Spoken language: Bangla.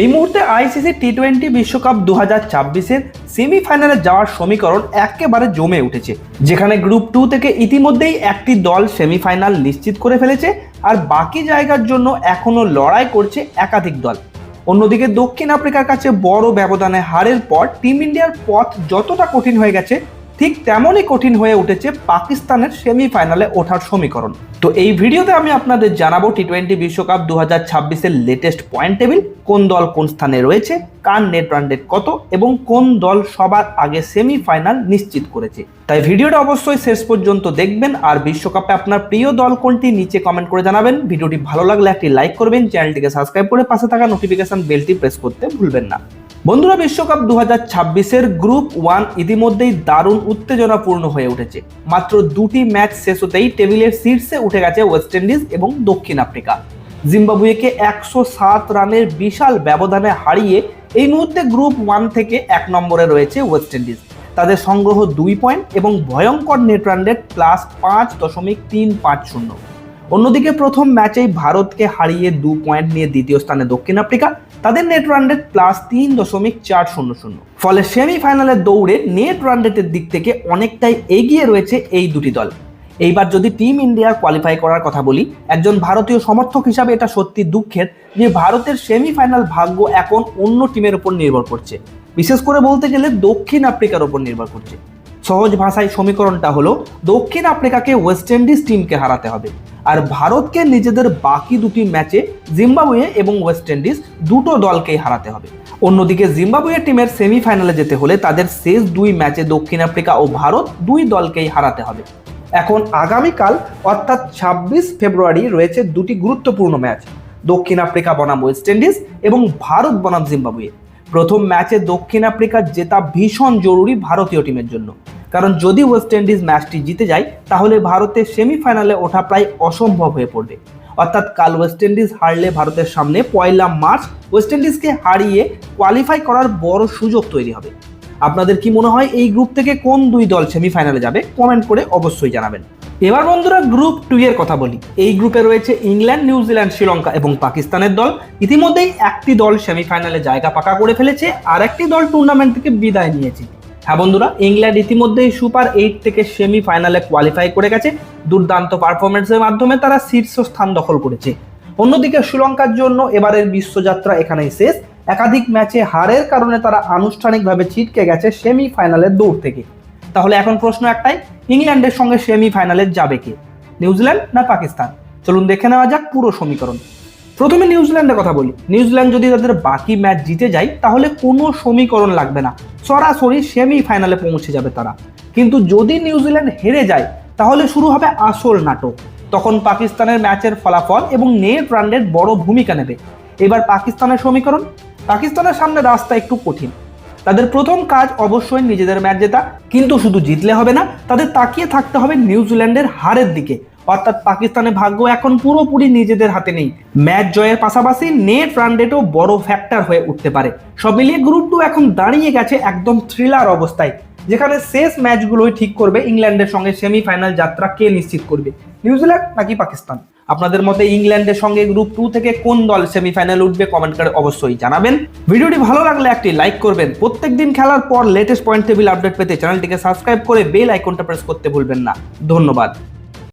এই মুহূর্তে আইসিসি টি20 বিশ্বকাপ 2024-এর সেমিফাইনালে যাওয়ার সমীকরণ একেবারে জমে উঠেছে, যেখানে গ্রুপ 2 থেকে ইতিমধ্যেই একটি দল সেমিফাইনাল নিশ্চিত করে ফেলেছে আর বাকি জায়গার জন্য এখনো লড়াই করছে একাধিক দল। অন্যদিকে দক্ষিণ আফ্রিকার কাছে বড় ব্যবধানে হারের পর টিম ইন্ডিয়ার পথ যতটা কঠিন হয়ে গেছে, ঠিক তেমনই কঠিন হয়ে উঠেছে পাকিস্তানের সেমিফাইনালে ওঠার সমীকরণ। তো এই ভিডিওতে আমি আপনাদের জানাবো টি20 বিশ্বকাপ 2026-এর লেটেস্ট পয়েন্ট টেবিল, কোন দল কোন স্থানে রয়েছে, কার নেট রান রেট কত এবং কোন দল সবার আগে সেমিফাইনাল নিশ্চিত করেছে। তাই ভিডিওটা অবশ্যই শেষ পর্যন্ত দেখবেন আর বিশ্বকাপে আপনার প্রিয় দল কোনটি নিচে কমেন্ট করে জানাবেন। ভিডিওটি ভালো লাগলে একটি লাইক করবেন, চ্যানেলটিকে সাবস্ক্রাইব করে পাশে থাকা নোটিফিকেশন বেলটি প্রেস করতে ভুলবেন না। বন্ধুরা, বিশ্বকাপ 2026-এর গ্রুপ 1 ইতিমধ্যেই দারুণ উত্তেজনাপূর্ণ হয়ে উঠেছে। মাত্র দুটি ম্যাচ শেষ হতেই টেবিলের শীর্ষে উঠে গেছে ওয়েস্ট ইন্ডিজ এবং দক্ষিণ আফ্রিকা। জিম্বাবুয়েকে 107 রানের বিশাল ব্যবধানে হারিয়ে এই মুহূর্তে গ্রুপ 1 থেকে 1 নম্বরে রয়েছে ওয়েস্ট ইন্ডিজ। তাদের সংগ্রহ 2 পয়েন্ট এবং ভয়ঙ্কর নেট রান রেট +5.350। অন্যদিকে প্রথম ম্যাচেই ভারতকে হারিয়ে 2 পয়েন্ট নিয়ে দ্বিতীয় স্থানে দক্ষিণ আফ্রিকা, তাদের নেট রান রেট +3.400। ফলে সেমিফাইনালের দৌড়ে নেট রান রেটের দিক থেকে অনেকটাই এগিয়ে রয়েছে এই দুটি দল। এইবার যদি টিম ইন্ডিয়া কোয়ালিফাই করার কথা বলি, একজন ভারতীয় সমর্থক হিসাবে এটা সত্যি দুঃখের যে ভারতের সেমিফাইনাল ভাগ্য এখন অন্য টিমের উপর নির্ভর করছে, বিশেষ করে বলতে গেলে দক্ষিণ আফ্রিকার উপর নির্ভর করছে। সহজ ভাষায় সমীকরণটা হলো দক্ষিণ আফ্রিকাকে ওয়েস্ট ইন্ডিজ টিমকে হারাতে হবে আর ভারতকে নিজেদের বাকি দুটি ম্যাচে জিম্বাবুয়ে এবং ওয়েস্ট ইন্ডিজ দুটো দলকেই হারাতে হবে। অন্যদিকে জিম্বাবুয়ে টিমের সেমিফাইনালে যেতে হলে তাদের শেষ 2 ম্যাচে দক্ষিণ আফ্রিকা ও ভারত 2 দলকেই হারাতে হবে। এখন আগামীকাল অর্থাৎ 26 ফেব্রুয়ারি রয়েছে দুটি গুরুত্বপূর্ণ ম্যাচ, দক্ষিণ আফ্রিকা বনাম ওয়েস্ট ইন্ডিজ এবং ভারত বনাম জিম্বাবুয়ে। প্রথম ম্যাচে দক্ষিণ আফ্রিকা জেতা ভীষণ জরুরি ভারতীয় টিমের জন্য, কারণ যদি ওয়েস্ট ইন্ডিজ ম্যাচটি জিতে যায় তাহলে ভারতের সেমিফাইনালে ওঠা প্রায় অসম্ভব হয়ে পড়বে। অর্থাৎ কাল ওয়েস্ট ইন্ডিজ হারলে ভারতের সামনে 1 মার্চ ওয়েস্ট ইন্ডিজকে হারিয়ে কোয়ালিফাই করার বড় সুযোগ তৈরি হবে। আপনাদের কি মনে হয় এই গ্রুপ থেকে কোন 2 দল সেমিফাইনালে যাবে? কমেন্ট করে অবশ্যই জানাবেন। এবার বন্ধুরা গ্রুপ 2 এর কথা বলি। এই গ্রুপে রয়েছে ইংল্যান্ড, নিউজিল্যান্ড, শ্রীলঙ্কা এবং পাকিস্তানের দল। ইতিমধ্যেই একটি দল সেমিফাইনালে জায়গা পাকা করে ফেলেছে আর একটি দল টুর্নামেন্ট থেকে বিদায় নিয়েছে। হ্যাঁ বন্ধুরা, ইংল্যান্ড ইতিমধ্যেই সুপার 8 থেকে সেমিফাইনালে কোয়ালিফাই করে গেছে। দুর্দান্ত পারফরমেন্সের মাধ্যমে তারা শীর্ষস্থান দখল করেছে। অন্যদিকে শ্রীলঙ্কার জন্য এবারের বিশ্বযাত্রা এখানেই শেষ। একাধিক ম্যাচে হারের কারণে তারা আনুষ্ঠানিকভাবে ছিটকে গেছে সেমিফাইনালের দৌড় থেকে। তাহলে এখন প্রশ্ন একটাই, ইংল্যান্ডের সঙ্গে সেমিফাইনালে যাবে কে, নিউজিল্যান্ড না পাকিস্তান? চলুন দেখে নেওয়া যাক পুরো সমীকরণ। প্রথমে নিউজিল্যান্ডের কথা বলি। নিউজিল্যান্ড যদি তাদের বাকি ম্যাচ জিতে যায় তাহলে কোনো সমীকরণ লাগবে না, সরাসরি সেমিফাইনালে পৌঁছে যাবে তারা। কিন্তু যদি নিউজিল্যান্ড হেরে যায় তাহলে শুরু হবে আসল নাটক। তখন পাকিস্তানের ম্যাচের ফলাফল এবং নেট রান রেট বড় ভূমিকা নেবে। এবার পাকিস্তানের সমীকরণ, পাকিস্তানের সামনে রাস্তা একটু কঠিন। তাদের প্রথম কাজ অবশ্যই নিজেদের ম্যাচ জেতা, কিন্তু শুধু জিতলে হবে না, তাদের তাকিয়ে থাকতে হবে নিউজিল্যান্ডের হারের দিকে। অর্থাৎ পাকিস্তানের ভাগ্য এখন পুরোপুরি নিজেদের হাতে নেই। ম্যাচ জয়ের পাশাপাশি নেট রান রেটও বড় ফ্যাক্টর হয়ে উঠতে পারে। সব মিলিয়ে গ্রুপ 2 এখন দাঁড়িয়ে গেছে একদম থ্রিলার অবস্থায়, যেখানে শেষ ম্যাচগুলোই ঠিক করবে ইংল্যান্ডের সঙ্গে সেমিফাইনাল যাত্রা কে নিশ্চিত করবে, নিউজিল্যান্ড নাকি পাকিস্তান। আপনাদের মতে ইংল্যান্ডের সঙ্গে গ্রুপ 2 থেকে কোন দল সেমিফাইনাল উঠবে কমেন্ট করে অবশ্যই জানাবেন। ভিডিওটি ভালো লাগলে একটি লাইক করবেন। প্রত্যেকদিন খেলার পর লেটেস্ট পয়েন্ট টেবিল আপডেট পেতে চ্যানেলটিকে সাবস্ক্রাইব করে বেল আইকনটা প্রেস করতে ভুলবেন না। ধন্যবাদ।